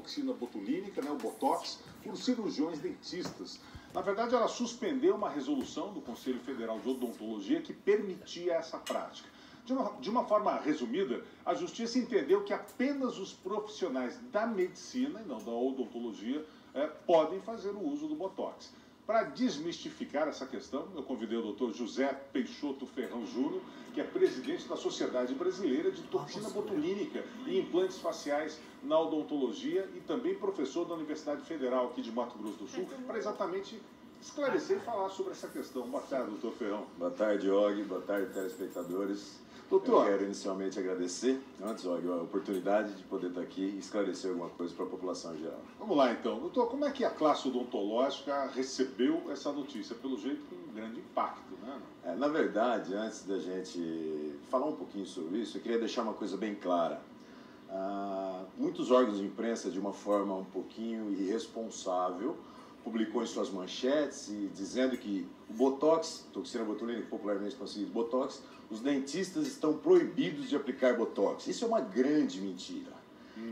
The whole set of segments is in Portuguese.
toxina botulínica, né, o Botox, por cirurgiões dentistas. Na verdade, ela suspendeu uma resolução do Conselho Federal de Odontologia que permitia essa prática. De uma forma resumida, a Justiça entendeu que apenas os profissionais da medicina, e não da odontologia, podem fazer o uso do Botox. Para desmistificar essa questão, eu convidei o Dr. José Peixoto Ferrão Júnior, que é presidente da Sociedade Brasileira de Toxina Botulínica e Implantes Faciais na Odontologia e também professor da Universidade Federal aqui de Mato Grosso do Sul, para exatamente esclarecer e falar sobre essa questão. Boa tarde, doutor Ferrão. Boa tarde, Og. Boa tarde, telespectadores. Doutor, eu quero inicialmente agradecer, antes, Og, a oportunidade de poder estar aqui e esclarecer alguma coisa para a população em geral. Vamos lá, então. Doutor, como é que a classe odontológica recebeu essa notícia? Pelo jeito, com um grande impacto, né? Na verdade, antes da gente falar um pouquinho sobre isso, eu queria deixar uma coisa bem clara. Muitos órgãos de imprensa, de uma forma um pouquinho irresponsável, publicou em suas manchetes e dizendo que o Botox, toxina botulínica, popularmente conhecido Botox, os dentistas estão proibidos de aplicar Botox. Isso é uma grande mentira.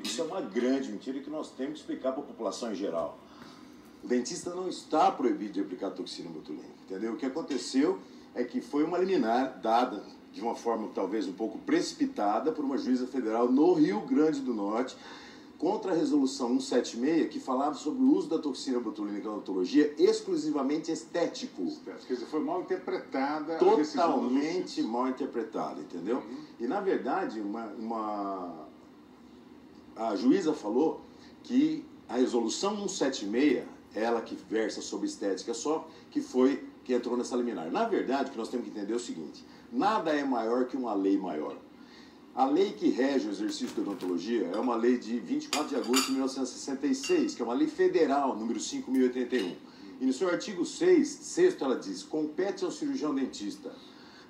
Isso é uma grande mentira que nós temos que explicar para a população em geral. O dentista não está proibido de aplicar toxina botulínica, entendeu? O que aconteceu é que foi uma liminar dada de uma forma talvez um pouco precipitada por uma juíza federal no Rio Grande do Norte, contra a resolução 176, que falava sobre o uso da toxina botulínica na odontologia exclusivamente estético. Quer dizer, foi mal interpretada. Totalmente mal interpretada, entendeu? E, na verdade, a juíza falou que a resolução 176, ela que versa sobre estética só, que entrou nessa liminar. Na verdade, o que nós temos que entender é o seguinte: nada é maior que uma lei maior. A lei que rege o exercício da odontologia é uma lei de 24 de agosto de 1966, que é uma lei federal, número 5.081. E no seu artigo 6º, ela diz: compete ao cirurgião dentista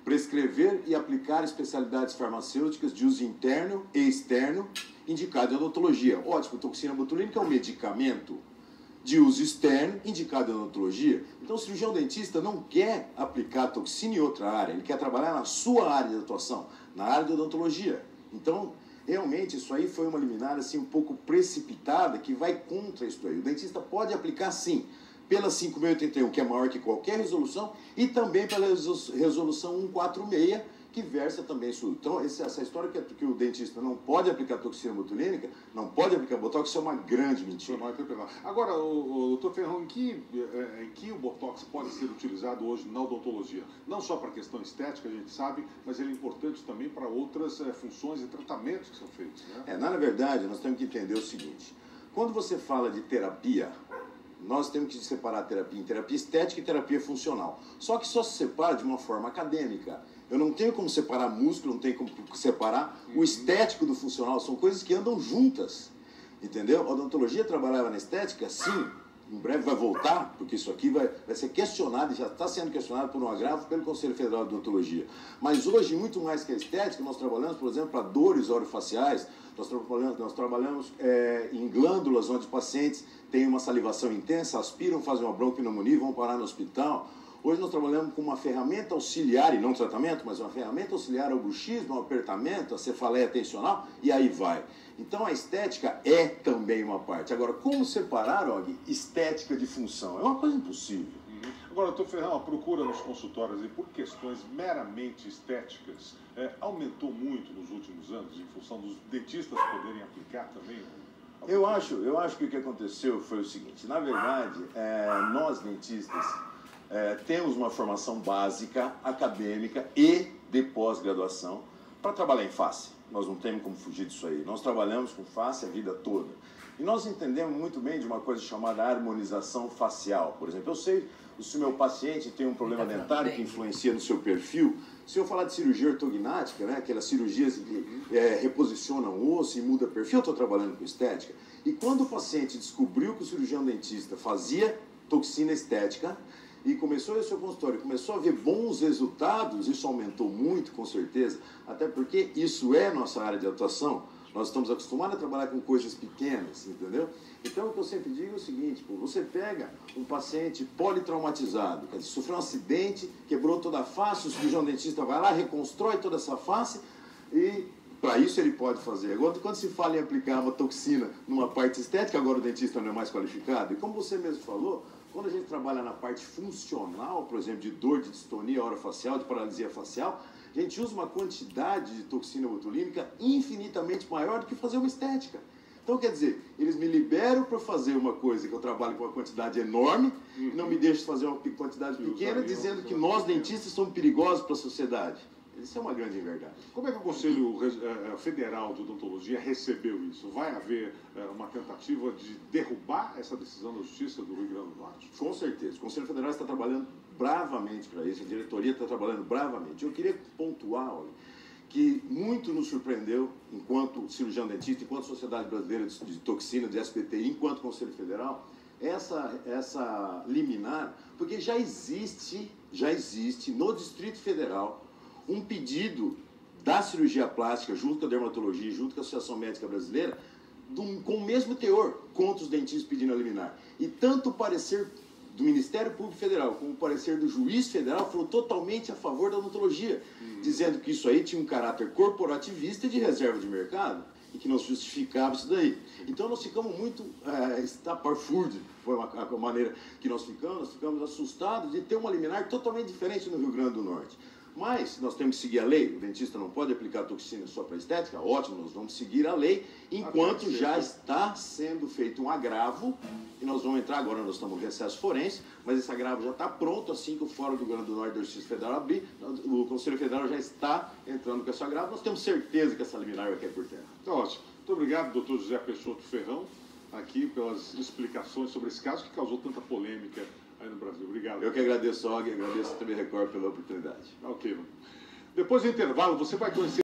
prescrever e aplicar especialidades farmacêuticas de uso interno e externo indicado em odontologia. Ótimo, toxina botulínica é um medicamento de uso externo indicado em odontologia. Então o cirurgião dentista não quer aplicar toxina em outra área, ele quer trabalhar na sua área de atuação, na área de odontologia. Então, realmente, isso aí foi uma liminar assim, um pouco precipitada, que vai contra isso aí. O dentista pode aplicar, sim, pela 5.081, que é maior que qualquer resolução, e também pela resolução 146, que versa também isso. Então, essa história que o dentista não pode aplicar toxina botulínica, não pode aplicar Botox, isso é uma grande mentira. Agora, doutor Ferrão, em que o Botox pode ser utilizado hoje na odontologia? Não só para questão estética, a gente sabe, mas ele é importante também para outras funções e tratamentos que são feitos, né? Na verdade, nós temos que entender o seguinte: quando você fala de terapia, nós temos que separar terapia em terapia estética e terapia funcional. Só que só se separa de uma forma acadêmica. Eu não tenho como separar músculo, não tenho como separar o estético do funcional. São coisas que andam juntas, entendeu? A odontologia trabalhava na estética, sim. Em breve vai voltar, porque isso aqui vai ser questionado, e já está sendo questionado por um agravo pelo Conselho Federal de Odontologia. Mas hoje, muito mais que a estética, nós trabalhamos, por exemplo, para dores orofaciais, nós trabalhamos em glândulas onde pacientes têm uma salivação intensa, aspiram, fazem uma bronquipneumonia e vão parar no hospital. Hoje nós trabalhamos com uma ferramenta auxiliar, e não tratamento, mas uma ferramenta auxiliar ao bruxismo, ao apertamento, à cefaleia tensional, e aí vai. Então a estética é também uma parte. Agora, como separar, Og, estética de função? É uma coisa impossível. Agora, doutor Ferrão, a procura nos consultórios e por questões meramente estéticas aumentou muito nos últimos anos, em função dos dentistas poderem aplicar também? Eu acho que o que aconteceu foi o seguinte: na verdade, nós dentistas temos uma formação básica, acadêmica e de pós-graduação para trabalhar em face. Nós não temos como fugir disso aí. Nós trabalhamos com face a vida toda. E nós entendemos muito bem de uma coisa chamada harmonização facial. Por exemplo, eu sei se o meu paciente tem um problema dentário que influencia no seu perfil. Se eu falar de cirurgia ortognática, né, aquelas cirurgias que reposicionam o osso e muda perfil, eu estou trabalhando com estética. E quando o paciente descobriu que o cirurgião dentista fazia toxina estética, e começou a ir ao seu consultório, começou a ver bons resultados, isso aumentou muito, com certeza, até porque isso é nossa área de atuação. Nós estamos acostumados a trabalhar com coisas pequenas, entendeu? Então, o que eu sempre digo é o seguinte: você pega um paciente politraumatizado, quer dizer, sofreu um acidente, quebrou toda a face, o cirurgião dentista vai lá, reconstrói toda essa face e para isso ele pode fazer. Agora, quando se fala em aplicar uma toxina numa parte estética, agora o dentista não é mais qualificado. E como você mesmo falou, quando a gente trabalha na parte funcional, por exemplo, de dor, de distonia orofacial, de paralisia facial, a gente usa uma quantidade de toxina botulínica infinitamente maior do que fazer uma estética. Então, quer dizer, eles me liberam para fazer uma coisa que eu trabalho com uma quantidade enorme, e não me deixam fazer uma quantidade pequena, dizendo que nós, dentistas, somos perigosos para a sociedade. Isso é uma grande verdade. Como é que o Conselho Federal de Odontologia recebeu isso? Vai haver uma tentativa de derrubar essa decisão da Justiça do Rio Grande do Norte? Com certeza. O Conselho Federal está trabalhando bravamente para isso, a diretoria está trabalhando bravamente. Eu queria pontuar, olha, que muito nos surpreendeu, enquanto cirurgião dentista, enquanto Sociedade Brasileira de Toxina, de SBTI, enquanto Conselho Federal, essa liminar, porque já existe no Distrito Federal um pedido da cirurgia plástica, junto com a dermatologia, junto com a Associação Médica Brasileira, com o mesmo teor contra os dentistas pedindo a liminar. E tanto o parecer do Ministério Público Federal como o parecer do juiz federal foram totalmente a favor da odontologia, dizendo que isso aí tinha um caráter corporativista e de reserva de mercado e que não justificava isso daí. Então nós ficamos muito estapafúrdios, foi a maneira que nós ficamos assustados de ter uma liminar totalmente diferente no Rio Grande do Norte. Mas nós temos que seguir a lei, o dentista não pode aplicar toxina só para estética, ótimo, nós vamos seguir a lei, enquanto já está sendo feito um agravo, e nós vamos entrar agora, nós estamos no recesso forense, mas esse agravo já está pronto, assim que o Fórum do Rio Grande do Norte da Justiça Federal abrir, o Conselho Federal já está entrando com esse agravo, nós temos certeza que essa liminar vai cair por terra. Tá ótimo. Muito obrigado, doutor José Peixoto Ferrão, aqui pelas explicações sobre esse caso que causou tanta polêmica aí no Brasil. Obrigado. Eu que agradeço, Og, e agradeço a TV Record pela oportunidade. Ok. Depois do intervalo, você vai conhecer